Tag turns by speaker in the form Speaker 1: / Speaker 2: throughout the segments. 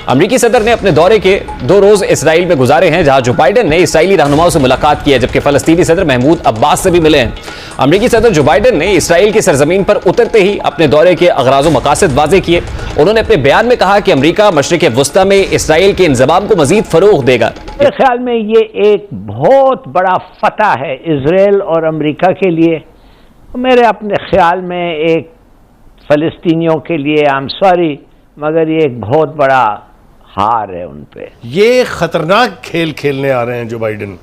Speaker 1: अमेरिकी सदर ने अपने दौरे के 2 रोज इसराइल में गुजारे हैं, जहां जो बाइडेन ने इसराइली रहनुमाओं से मुलाकात की है, जबकि फलस्तीनी सदर महमूद अब्बास से भी मिले हैं। अमेरिकी सदर जो बाइडेन ने इसराइल की सरजमीन पर उतरते ही अपने दौरे के अगराज़ व मकासद वाज़ेह किए। उन्होंने अपने बयान में कहा कि अमेरिका मशरिक़ वुस्ता में इसराइल के इंज़माम को मजीद फरोग़ देगा।
Speaker 2: मेरे ख्याल में ये एक बहुत बड़ा फतह है इसराइल और अमेरिका के लिए। मेरे अपने ख्याल में एक फ़लस्तीनियों के लिए, आई एम सॉरी, मगर ये एक बहुत बड़ा हार है उन पे।
Speaker 3: ये खतरनाक खेल खेलने आ रहे हैं जो बाइडेन।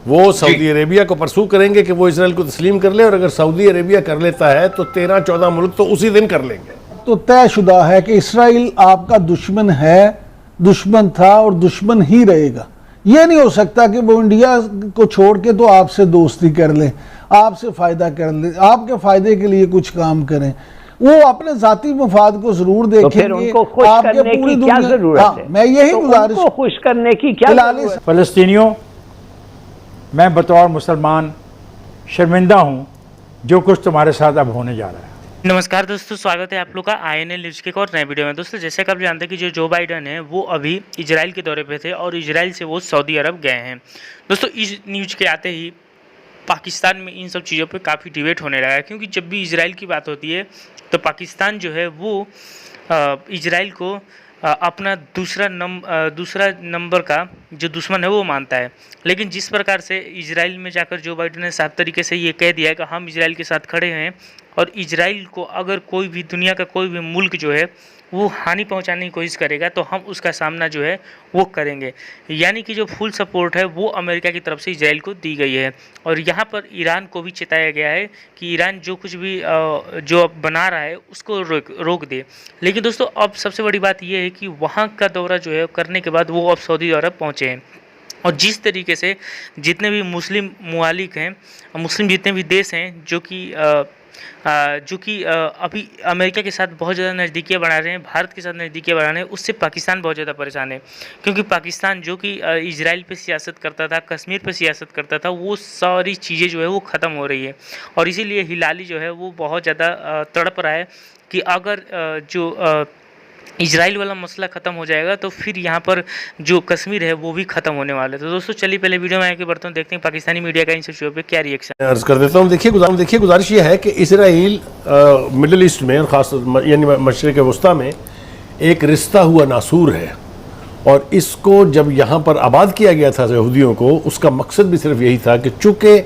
Speaker 3: वो सऊदी अरेबिया को परसू करेंगे कि वो इसराइल को तस्लीम कर ले, और अगर सऊदी अरेबिया कर लेता है तो 13-14 मुल्क तो उसी दिन कर लेंगे।
Speaker 4: तो तयशुदा है कि इसराइल आपका दुश्मन है, दुश्मन था और दुश्मन ही रहेगा। ये नहीं हो सकता कि वो इंडिया को छोड़ के तो आपसे दोस्ती कर ले, आपसे फायदा कर ले, आपके फायदे के लिए कुछ काम करें। वो अपने जाती मफाद को जरूर देखेंगे।
Speaker 2: तो फिर उनको खुश करने की क्या जरूरत है?
Speaker 4: मैं यही गुजारिश,
Speaker 2: उनको खुश करने की क्या जरूरत है?
Speaker 5: फ़लस्तीनियों, मैं बतौर मुसलमान शर्मिंदा हूँ जो कुछ तुम्हारे साथ अब होने जा रहा है।
Speaker 6: नमस्कार दोस्तों, स्वागत है आप लोग का INA न्यूज़ के एक और नए वीडियो में। दोस्तों, जैसे कि आप जानते हैं कि जो बाइडेन है वो अभी इजराइल के दौरे पे थे और इजराइल से वो सऊदी अरब गए हैं। दोस्तों, इस न्यूज़ के आते ही पाकिस्तान में इन सब चीज़ों पे काफ़ी डिबेट होने लगा है, क्योंकि जब भी इजराइल की बात होती है तो पाकिस्तान जो है वो इजराइल को अपना दूसरा नंबर का जो दुश्मन है वो मानता है। लेकिन जिस प्रकार से इजराइल में जाकर जो बाइडेन ने साफ तरीके से ये कह दिया है कि हम इजराइल के साथ खड़े हैं, और इजराइल को अगर कोई भी दुनिया का कोई भी मुल्क जो है वो हानि पहुंचाने की कोशिश करेगा तो हम उसका सामना जो है वो करेंगे। यानी कि जो फुल सपोर्ट है वो अमेरिका की तरफ से इजराइल को दी गई है। और यहाँ पर ईरान को भी चेताया गया है कि ईरान जो कुछ भी जो बना रहा है उसको रोक दे। लेकिन दोस्तों, अब सबसे बड़ी बात यह है कि वहाँ का दौरा जो है करने के बाद वो अब सऊदी अरब पहुँचे हैं, और जिस तरीके से जितने भी मुस्लिम मुमालिक हैं, मुस्लिम जितने भी देश हैं जो कि अभी अमेरिका के साथ बहुत ज़्यादा नज़दीकियाँ बढ़ा रहे हैं, भारत के साथ नज़दीकियाँ बढ़ा रहे हैं, उससे पाकिस्तान बहुत ज़्यादा परेशान है। क्योंकि पाकिस्तान जो कि इजराइल पे सियासत करता था, कश्मीर पे सियासत करता था, वो सारी चीज़ें जो है वो ख़त्म हो रही है। और इसीलिए हिलाली जो है वो बहुत ज़्यादा तड़प रहा है कि अगर इजराइल वाला मसला ख़त्म हो जाएगा तो फिर यहाँ पर जो कश्मीर है वो भी ख़त्म होने वाला है। तो दोस्तों, चलिए पहले वीडियो में आगे बढ़ते हैं, देखते हैं पाकिस्तानी मीडिया का इन सब चीज़ों पे क्या रिएक्शन है।
Speaker 3: अर्ज कर देता हूँ। देखिए गुजारिश ये है कि इसराइल मिडिल ईस्ट में, और ख़ास यानी मशरिक़ वुस्ता में एक रिश्ता हुआ नासूर है, और इसको जब यहाँ पर आबाद किया गया था यहूदियों को, उसका मकसद भी सिर्फ यही था कि चूँकि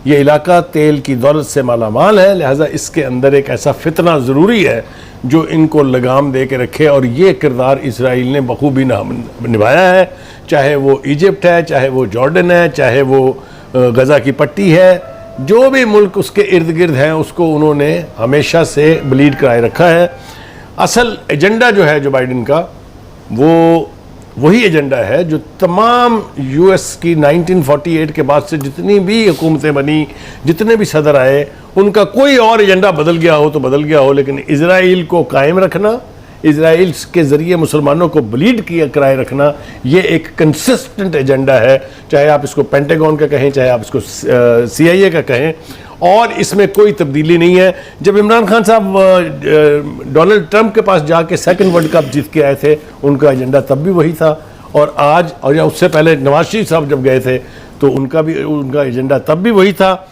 Speaker 3: ये इलाका तेल की दौलत से मालामाल है, लिहाजा इसके अंदर एक ऐसा फितना ज़रूरी है जो इनको लगाम दे के रखे, और ये किरदार इसराइल ने बखूबी निभाया है। चाहे वो इजिप्ट है, चाहे वो जॉर्डन है, चाहे वो गज़ा की पट्टी है, जो भी मुल्क उसके इर्द गिर्द हैं उसको उन्होंने हमेशा से ब्लीड कराए रखा है। असल एजेंडा जो है जो बाइडेन का, वो वही एजेंडा है जो तमाम US की 1948 के बाद से जितनी भी हुकूमतें बनी, जितने भी सदर आए, उनका कोई और एजेंडा बदल गया हो तो बदल गया हो, लेकिन इजराइल को कायम रखना, इजराइल के ज़रिए मुसलमानों को ब्लीड कराए रखना, ये एक कंसिस्टेंट एजेंडा है। चाहे आप इसको पेंटागन का कहें, चाहे आप इसको CIA का कहें, और इसमें कोई तब्दीली नहीं है। जब इमरान खान साहब डोनाल्ड ट्रंप के पास जाके सेकंड वर्ल्ड कप जीत के आए थे, उनका एजेंडा तब भी वही था, और आज, और या उससे पहले नवाज शरीफ साहब जब गए थे तो उनका एजेंडा तब भी वही था।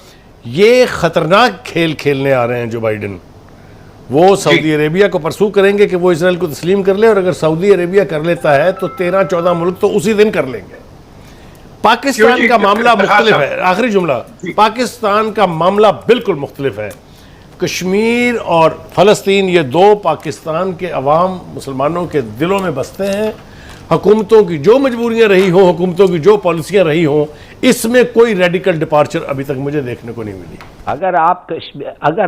Speaker 3: ये ख़तरनाक खेल खेलने आ रहे हैं जो बाइडेन। वो सऊदी अरेबिया को परसू करेंगे कि वो इसराइल को तस्लीम कर ले, और अगर सऊदी अरेबिया कर लेता है तो 13-14 मुल्क तो उसी दिन कर लेंगे। पाकिस्तान का मामला मुख्तलिफ है। आखिरी जुमला, पाकिस्तान का मामला बिल्कुल मुख्तलिफ है। कश्मीर और फ़लस्तीन, ये दो पाकिस्तान के अवाम मुसलमानों के दिलों में बसते हैं। हुकूमतों की जो मजबूरियां रही हों, हुकूमतों की जो पॉलिसियां रही हों, इसमें कोई रेडिकल डिपार्चर अभी तक मुझे देखने को नहीं मिली।
Speaker 2: अगर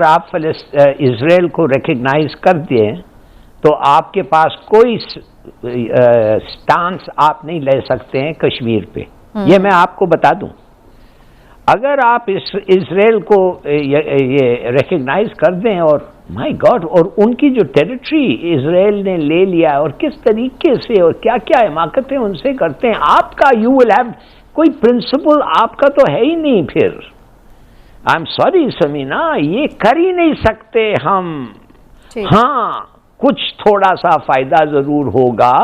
Speaker 2: आप इजराइल को रिकग्नाइज कर दें तो आपके पास कोई स्टांस आप नहीं ले सकते हैं कश्मीर पे। ये मैं आपको बता दूं। अगर आप इजराइल को ये रिकग्नाइज कर दें, और माय गॉड, और उनकी जो टेरिटरी इजराइल ने ले लिया और किस तरीके से और क्या क्या हिमाकतें उनसे करते हैं, आपका यू विल हैव कोई प्रिंसिपल आपका तो है ही नहीं। फिर आई एम सॉरी समीना, ये कर ही नहीं सकते हम। हाँ, कुछ थोड़ा सा फायदा जरूर होगा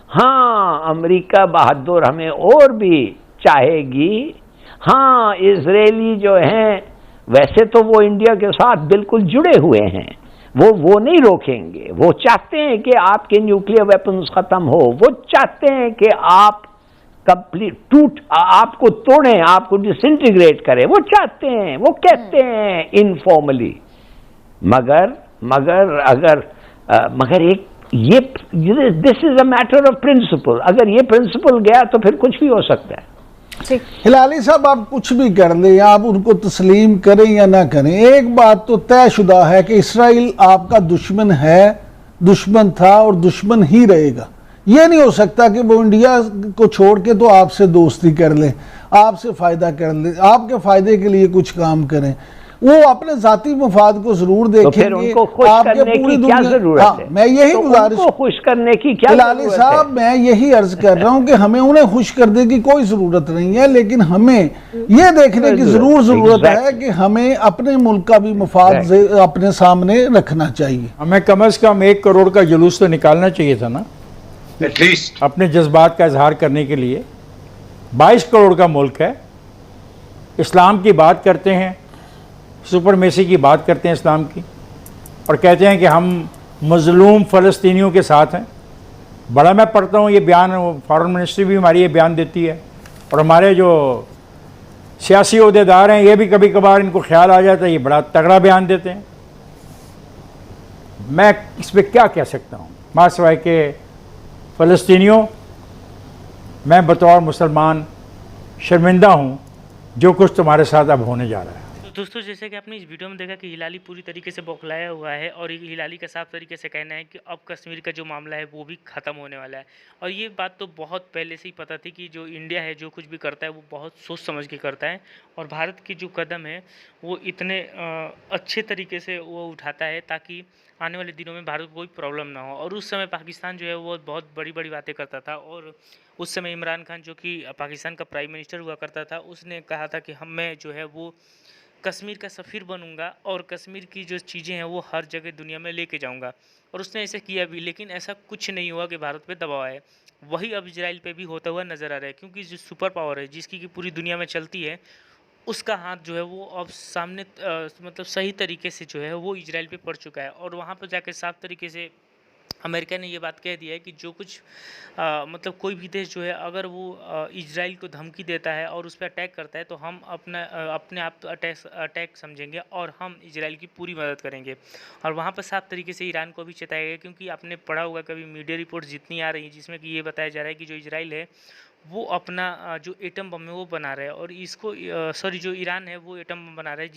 Speaker 2: हाँ, अमेरिका बहादुर हमें और भी चाहेगी। हाँ, इजरायली जो हैं वैसे तो वो इंडिया के साथ बिल्कुल जुड़े हुए हैं, वो नहीं रोकेंगे। वो चाहते हैं कि आपके न्यूक्लियर वेपन्स खत्म हो, वो चाहते हैं कि आप कंप्लीट आपको तोड़ें, आपको डिसइंटीग्रेट करें, वो चाहते हैं, वो कहते हैं इनफॉर्मली। मगर एक ये this is a matter of principle. अगर ये प्रिंसिपल गया तो फिर कुछ भी हो सकता है।
Speaker 4: हिलाली साहब, आप कुछ भी कर लें, आप उनको तस्लीम करें या ना करें, एक बात तो तयशुदा है कि इसराइल आपका दुश्मन है, दुश्मन था और दुश्मन ही रहेगा। ये नहीं हो सकता कि वो इंडिया को छोड़ के तो आपसे दोस्ती कर ले, आपसे फायदा कर ले, आपके फायदे के लिए कुछ काम करें। वो अपने जाती मफाद को जरूर देखेंगे।
Speaker 2: तो फिर उनको खुश करने की क्या जरूरत है?
Speaker 4: मैं यही गुजारिश,
Speaker 2: उनको खुश करने की क्या
Speaker 4: हिलाली
Speaker 2: जरूरत
Speaker 4: साहब,
Speaker 2: है?
Speaker 4: मैं यही अर्ज कर रहा हूं कि हमें उन्हें खुश करने की कोई जरूरत नहीं है, लेकिन हमें ये देखने की जरूर जरूरत है कि हमें अपने मुल्क का भी मफाद अपने सामने रखना चाहिए।
Speaker 5: हमें कम से कम 1 करोड़ का जुलूस तो निकालना चाहिए था ना, एटलीस्ट अपने जज्बात का इजहार करने के लिए। 22 करोड़ का मुल्क है, इस्लाम की बात करते हैं, सुपरमेसी की बात करते हैं इस्लाम की, और कहते हैं कि हम मजलूम फ़लस्तीनियों के साथ हैं। बड़ा मैं पढ़ता हूँ ये बयान, फॉरेन मिनिस्ट्री भी हमारी ये बयान देती है, और हमारे जो सियासी ओहदेदार हैं ये भी कभी कभार इनको ख्याल आ जाता है, ये बड़ा तगड़ा बयान देते हैं। मैं इस पर क्या कह सकता हूँ मासिवाय के फ़लस्तीनियों, मैं बतौर मुसलमान शर्मिंदा हूँ जो कुछ तुम्हारे साथ अब होने जा रहा है।
Speaker 6: तो दोस्तों, जैसे कि आपने इस वीडियो में देखा कि हिलाली पूरी तरीके से बौखलाया हुआ है, और हिलाली का साफ तरीके से कहना है कि अब कश्मीर का जो मामला है वो भी ख़त्म होने वाला है। और ये बात तो बहुत पहले से ही पता थी कि जो इंडिया है जो कुछ भी करता है वो बहुत सोच समझ के करता है, और भारत के जो कदम है वो इतने अच्छे तरीके से वो उठाता है ताकि आने वाले दिनों में भारत को कोई प्रॉब्लम ना हो। और उस समय पाकिस्तान जो है वो बहुत बड़ी बड़ी बातें करता था, और उस समय इमरान खान जो कि पाकिस्तान का प्राइम मिनिस्टर हुआ करता था, उसने कहा था कि मैं जो है वो कश्मीर का सफ़ीर बनूंगा और कश्मीर की जो चीज़ें हैं वो हर जगह दुनिया में लेके जाऊंगा। और उसने ऐसा किया भी, लेकिन ऐसा कुछ नहीं हुआ कि भारत पे दबाव आए। वही अब इजराइल पे भी होता हुआ नज़र आ रहा है, क्योंकि जो सुपर पावर है जिसकी की पूरी दुनिया में चलती है, उसका हाथ जो है वो अब सामने मतलब सही तरीके से जो है वो इजराइल पे पड़ चुका है। और वहाँ पर जाकर साफ तरीके से अमेरिका ने ये बात कह दिया है कि जो कुछ मतलब कोई भी देश जो है अगर वो इजराइल को धमकी देता है और उस पर अटैक करता है तो हम अपने आप अटैक समझेंगे और हम इजराइल की पूरी मदद करेंगे। और वहाँ पर साफ तरीके से ईरान को भी चेताया गया, क्योंकि आपने पढ़ा होगा कभी मीडिया रिपोर्ट जितनी आ रही है जिसमें कि ये बताया जा रहा है कि जो इजराइल है वो अपना जो एटम बम है वो बना रहा है, और इसको जो ईरान है वो एटम बम बना रहा है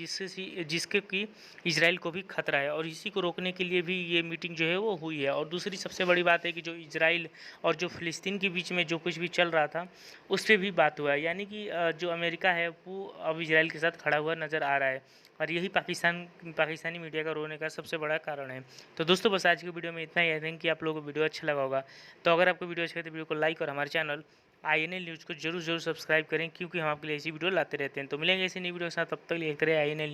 Speaker 6: जिसके कि इजराइल को भी खतरा है, और इसी को रोकने के लिए भी ये मीटिंग जो है वो हुई है। और दूसरी सबसे बड़ी बात है कि जो इजराइल और जो फ़िलिस्तीन के बीच में जो कुछ भी चल रहा था उस पर भी बात हुआ है, यानी कि जो अमेरिका है वो अब इजराइल के साथ खड़ा हुआ नज़र आ रहा है, और यही पाकिस्तानी मीडिया का रोने का सबसे बड़ा कारण है। तो दोस्तों, बस आज की वीडियो में इतना ही। आई थिंक कि आप लोगों को वीडियो अच्छा लगा होगा। तो अगर आपको वीडियो अच्छा लगे तो वीडियो को लाइक और हमारे चैनल INL न्यूज़ को जरूर सब्सक्राइब करें, क्योंकि हम आपके लिए ऐसी वीडियो लाते रहते हैं। तो मिलेंगे ऐसी नई वीडियो के साथ, तब तक देखते रहे INL।